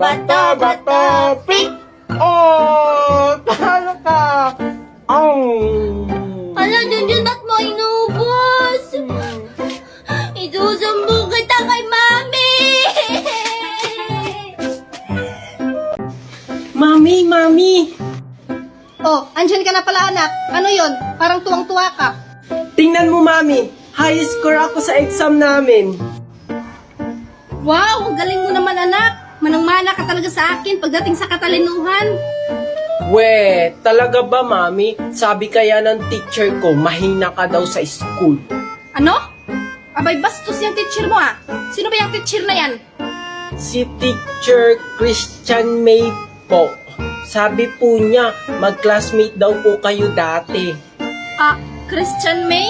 Bato, bato, pick! Oh! Talo ka! Ala, Junjun, ba't mo inubos? Isusumbong kita kay Mami! Mami! Oh, andyan ka na pala anak. Ano yon? Parang tuwang-tuwa ka. Tingnan mo, Mami! High score ako sa exam namin. Wow, ang galing mo naman anak. Manang-mana ka talaga sa akin pagdating sa katalinuhan. We, talaga ba, Mami? Sabi kaya ng teacher ko, mahina ka daw sa school. Ano? Abay, bastos yung teacher mo ah. Sino ba yung teacher na yan? Si Teacher Christian May po. Sabi po niya, mag-classmate daw po kayo dati. Ah, Christian May?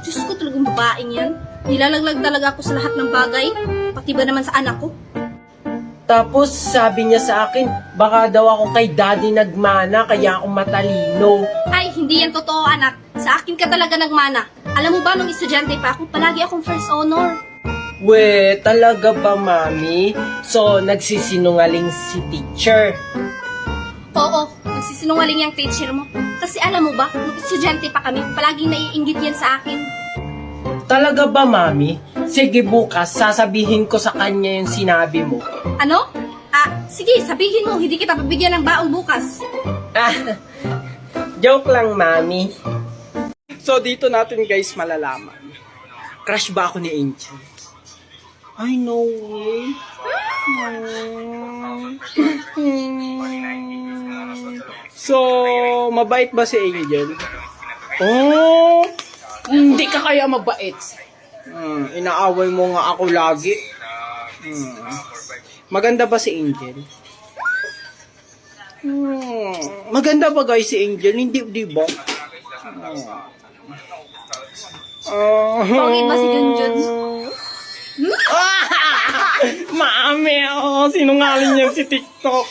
Diyos ko, talagang babaeng yan. Nilalaglag talaga ako sa lahat ng bagay. Pati ba naman sa anak ko? Tapos sabi niya sa akin, baka daw ako kay daddy nagmana, kaya ako matalino. Ay, hindi yan totoo anak. Sa akin ka talaga nagmana. Alam mo ba, nung estudyante pa ako, palagi akong first honor. We, talaga ba, Mami? So, nagsisinungaling si teacher. Oo, nagsisinungaling yung teacher mo. Kasi alam mo ba, nung estudyante pa kami, palaging naiinggit yan sa akin. Talaga ba, Mami? Sige, bukas, sasabihin ko sa kanya yung sinabi mo. Ano? Ah, sige, sabihin mo, hindi kita pabigyan ng baon bukas. Ah, joke lang, Mami. So, dito natin guys malalaman. Crush ba ako ni Angel? Ay, no way. So, mabait ba si Angel? Oh, hindi ka kaya mabait. Inaaway mo nga ako lagi. Maganda ba si Angel? Maganda ba guys si Angel? Hindi, di ba? Pogi ba si Junjun? Mami, sinungaling yan si TikTok.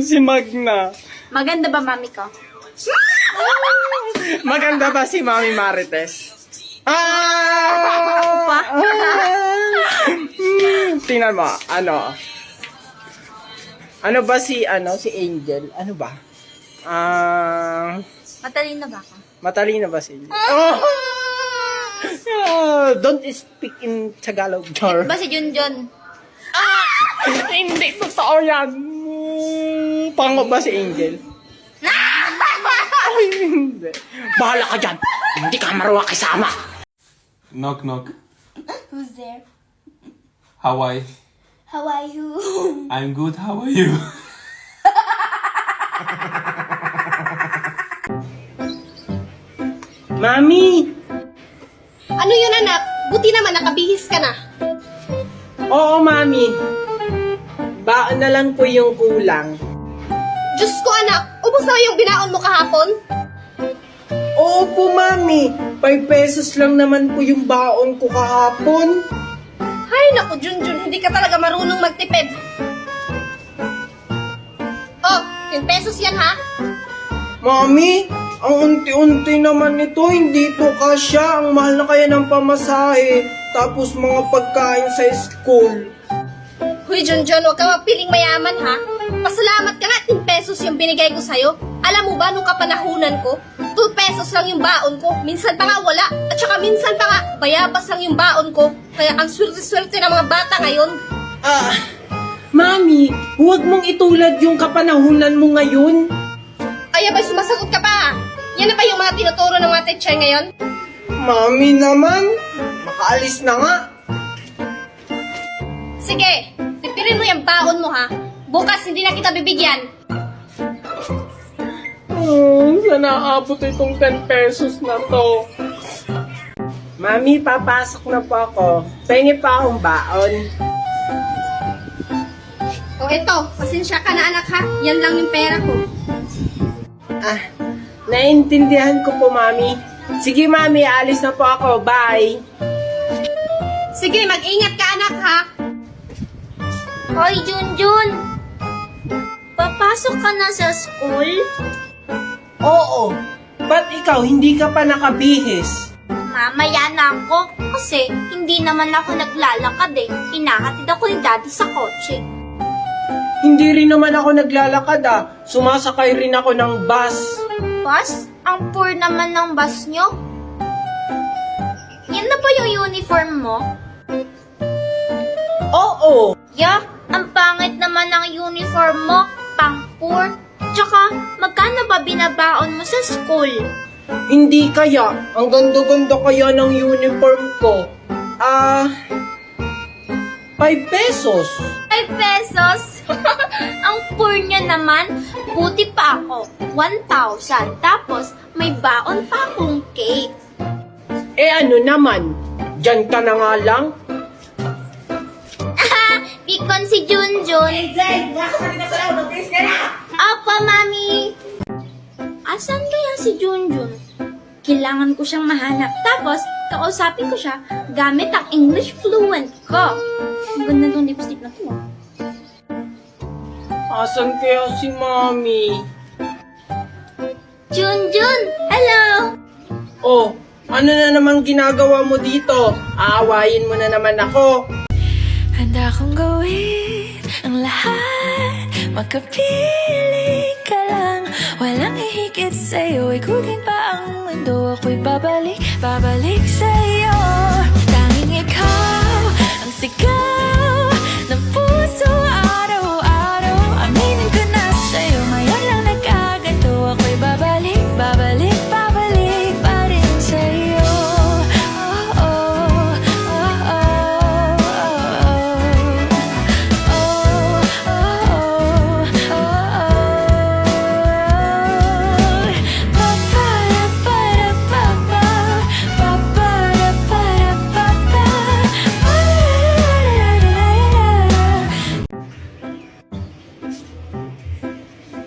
Si Magna. Maganda ba, Mami ko? Maganda ba si Mami Marites? Tingnan mo, ano? Ano ba si Angel? Ano ba? Matalino ba ka? Matalino ba si Angel? Don't speak in Tagalog, Char. Ba si Junjun? Hindi totoo yan. Pango ba si Angel? Ay, hindi. Bahala ka dyan. Hindi ka marunong kasama. Knock knock. Who's there? Hawaii. How are you? I'm good. How are you? Mami! Ano yun anak? Buti naman nakabihis ka na. Oo, Mami. Baon na lang po yung kulang. Diyos ko anak, ubos na yung binaon mo kahapon? Oo po, Mami. 5 pesos lang naman po yung baon ko kahapon. Ay naku Junjun, hindi ka talaga marunong magtipid. Oh, 10 pesos yan ha? Mami, ang unti-unti naman nito, hindi to kasya. Ang mahal na kaya ng pamasahe. Tapos mga pagkain sa school. Huy Junjun, huwag ka mapiling mayaman ha? Pasalamat ka nga, 10 pesos yung binigay ko sa'yo. Alam mo ba, nung kapanahunan ko, 2 pesos lang yung baon ko. Minsan pa nga wala. At saka minsan pa nga, bayabas lang yung baon ko. Kaya ang swerte-swerte ng mga bata ngayon. Mami, huwag mong itulad yung kapanahunan mo ngayon. Ay, abay, sumasagot ka pa ha? Yan na ba yung mga tinuturo ng mga teacher ngayon? Mami naman, makaalis na nga. Sige, tipirin mo yung baon mo ha. Bukas hindi na kita bibigyan. Sana abot itong 10 pesos na to. Mami, papasok na po ako. Pengi pa akong baon. O eto, pasensya ka na anak ha. Yan lang yung pera ko. Naiintindihan ko po, Mami. Sige, Mami, alis na po ako. Bye. Sige, mag-ingat ka anak ha. Hoy, Junjun! Papasok ka na sa school? Oo. Ba't ikaw, hindi ka pa nakabihis? mamaya na ako. Kasi hindi naman ako naglalakad eh. Inahatid ako ni Daddy sa kotse. Hindi rin naman ako naglalakad Sumasakay rin ako ng bus. Bus? Ang poor naman ng bus nyo. Yan na ba yung uniform mo? Oo. Yak, ang pangit naman ng uniform mo. Pang poor. Tsaka, magkano ba binabaon mo sa school? Hindi kaya. Ang ganda-ganda kaya ng uniform ko. 5 pesos. 5 pesos? Ang poor nyo naman. Buti pa ako. 1,000. Tapos, may baon pa akong cake. Ano naman? Diyan ka na nga lang. Pikon si Junjun. Apa, Mami? Asan kaya si Junjun? Kailangan ko siyang mahanap. Tapos, kausapin ko siya gamit ang English fluent ko. Ang ganda ng lipstick na to. Asan kaya si Mami? Junjun! Hello! Oh, ano na naman ginagawa mo dito? Aawayin mo na naman ako. Handa kong gawin ang lahat, makapiling ka lang. Walang hihigit sa'yo, ikutin pa ang mundo. Ako'y babalik, babalik sa'yo. Tanging ikaw ang sigaw ng puso araw-araw. Aminin ko na sa'yo, ngayon lang nagkaganto. Ako'y babalik, babalik, babalik pa rin sa'yo. Oh, oh, oh, oh,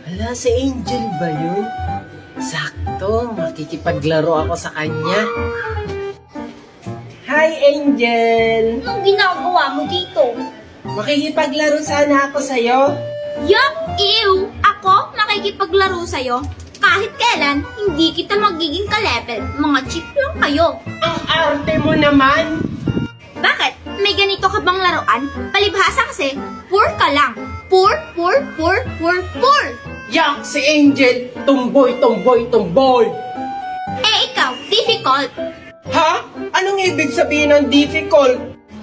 Hala, si Angel ba yun? Sakto, makikipaglaro ako sa kanya. Hi, Angel! Anong ginagawa mo dito? Makikipaglaro sana ako sa'yo. Yuck! Ew! Ako? Nakikipaglaro sa'yo? Kahit kailan, hindi kita magiging ka-level. Mga cheap lang kayo. Ang arte mo naman! Bakit? May ganito ka bang laruan? Palibhasa kasi, poor ka lang. Poor, poor, poor, poor, poor. Yak, si Angel! Tumboy, tumboy, tumboy! Eh ikaw, difficult. Ha? Anong ibig sabihin ng difficult?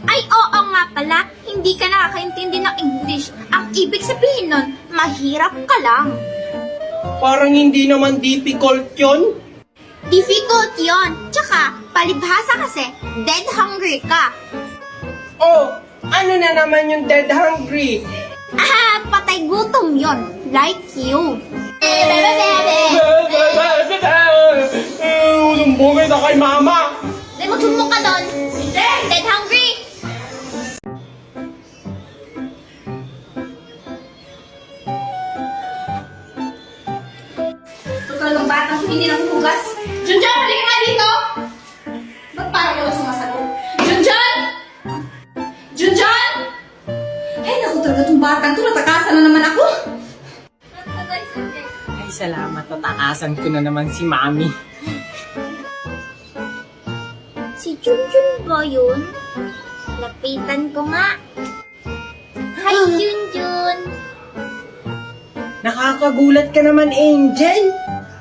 Ay oo nga pala, hindi ka nakakaintindi ng English. Ang ibig sabihin nun, mahirap ka lang. Parang hindi naman difficult yon. Difficult yon. Tsaka, palibhasa kasi, dead hungry ka. Oh, ano na naman yung dead hungry? Ah, patay gutom yon. Like you. Sumbungin na kay mama! Ay, magsumbong ka doon. Dead hungry. Total ng batang hindi nahuhugas. Junjun, halika nga dito! Ba't parang wala sumasagot? Junjun! Junjun! Ay, naku talaga itong batang to. Natakasan na naman ako. Ay, salamat. Tatakasan ko na naman si mami. Si Junjun ba yun? Lapitan ko nga. Hi, Junjun. Nakakagulat ka naman, Angel.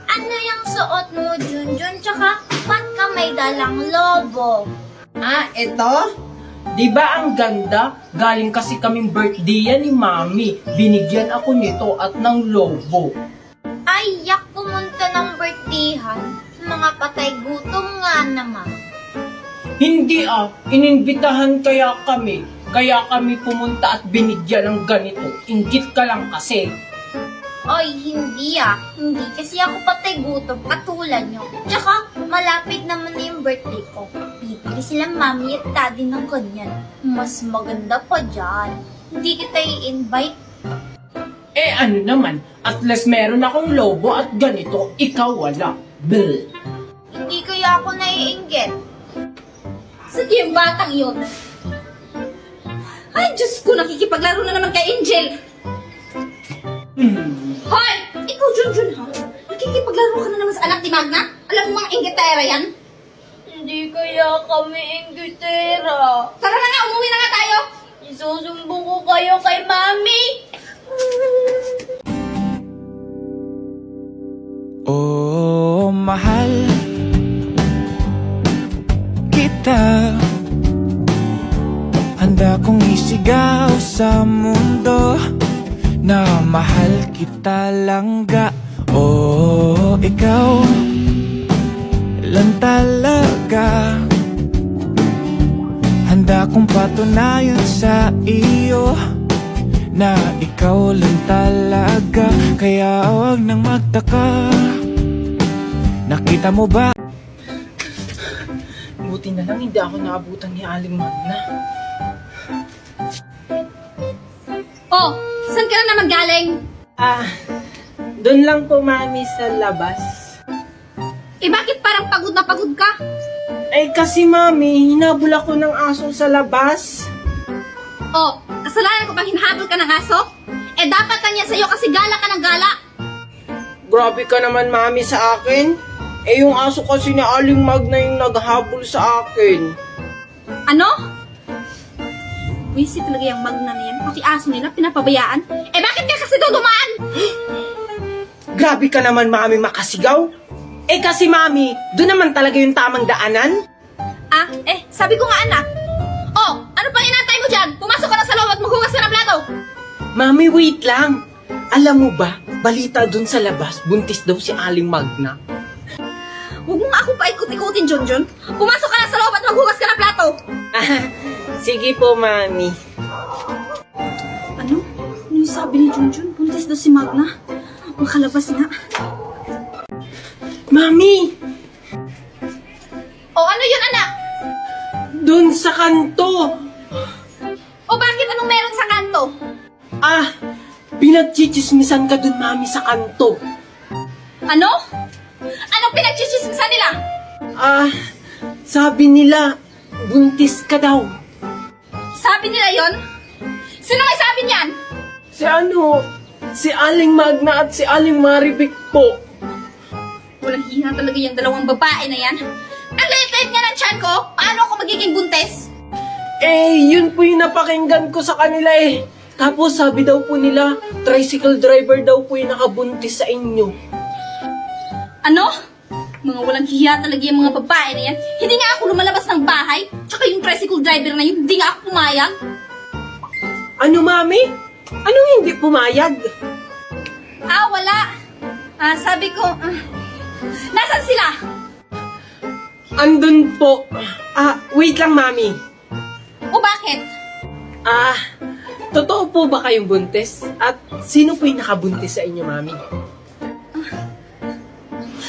Ano yung suot mo, Junjun? Tsaka, ba't ka may dalang lobo? Eto? Di ba ang ganda? Galing kasi kaming birthday yan ni Mami. Binigyan ako nito at ng lobo. Ay, yak pumunta ng birthdayhan. Mga patay gutom nga naman. Hindi ininbitahan kaya kami. Kaya kami pumunta at binigyan ng ganito. Inggit ka lang kasi. Oy, hindi Hindi kasi ako patay gutom katulad nyo. Tsaka, malapit naman na yung birthday ko. Bibili sila mami at daddy ng ganyan. Mas maganda pa dyan. Hindi kita i-invite. Ano naman, at least meron akong lobo at ganito, ikaw wala. Bleh. Hindi kaya ako naiinggit. Sige yung batang yun. Ay, Diyos ko, nakikipaglaro na naman kay Angel. Hoy! Ikaw, Junjun, ha? Nakikipaglaro ka na naman sa anak ni Magna? Alam mo mga inggitera yan? Hindi kaya kami inggitera. Tara na nga, umuwi na nga tayo. Isusumbong ko kayo kay Mami. Oh, mahal kita. Handa kong isigaw sa mundo na mahal kita langga. Oh, ikaw lang talaga. Handa kong patunayan sa iyo na ikaw lang talaga. Kaya huwag nang magtaka. Nakita mo ba? Buti na lang hindi ako naabutan ni Aling Magna. Oh, saan ka na naman galing? Doon lang po, Mami, sa labas. Eh bakit parang pagod na pagod ka? Eh, kasi, Mami, hinabol ako ng aso sa labas. Oh, kasalanan ko bang hinahabol ka ng aso? Eh dapat lang yan sa'yo kasi gala ka ng gala. Grabe ka naman, Mami, sa akin. Eh, yung aso kasi ni Aling Magna yung naghabol sa akin. Ano? Wisit talaga yung magna na yan. Pati aso nila, pinapabayaan. Eh bakit ka kasi dudumaan? Grabe ka naman, Mami, makasigaw. Eh, kasi, Mami, doon naman talaga yung tamang daanan. Ah, sabi ko nga anak. Oh, ano pang inantay mo dyan? Pumasok ka na sa loob at maghugas ka ng plato. Mami, wait lang. Alam mo ba, balita doon sa labas, buntis daw si Aling Magna. Huwag mo nga akong paikot-ikutin, Junjun. Pumasok ka na sa loob at maghugas ka ng plato. Sige po, Mami. Ano? Ano yung sabi ni Junjun? Buntis daw si Magna. Makalabas nga. Mami! Oh, ano yun, anak? Doon sa kanto! O bakit anong meron sa kanto? Pinagchichismisan ka doon, Mami, sa kanto. Ano? Anong pinagchichismisan nila? Sabi nila, buntis ka daw. Sabi nila yon? Sino may sabi niyan? Si Aling Magna at si Aling Maribik po. Walang hiha talaga yung dalawang babae na yan. Ang liit-liit nga ng tiyan ko, paano ako magiging buntis? Eh, yun po yung napakinggan ko sa kanila eh. Tapos sabi daw po nila, tricycle driver daw po yung nakabuntis sa inyo. Ano? Mga walang hiya talaga yung mga babae na yan. Hindi nga ako lumalabas ng bahay. Tsaka yung tricycle driver na yun, hindi nga ako pumayag. Ano, Mami? Anong hindi pumayag? Wala. Sabi ko, nasan sila? Andun po. Wait lang, Mami. O bakit? Totoo po ba kayong buntis? At sino po yung nakabuntis sa inyo, Mami?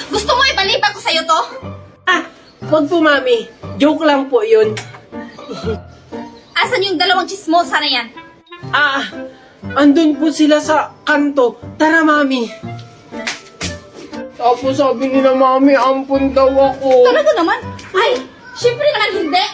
Gusto mo ipalipan ko sa'yo to? Wag po, Mami. Joke lang po yun. Asan yung dalawang chismosa na yan? Andun po sila sa kanto. Tara, Mami. Tapos sabi nila, Mami, ampun daw ako. Talaga naman? Ay, syempre naman hindi.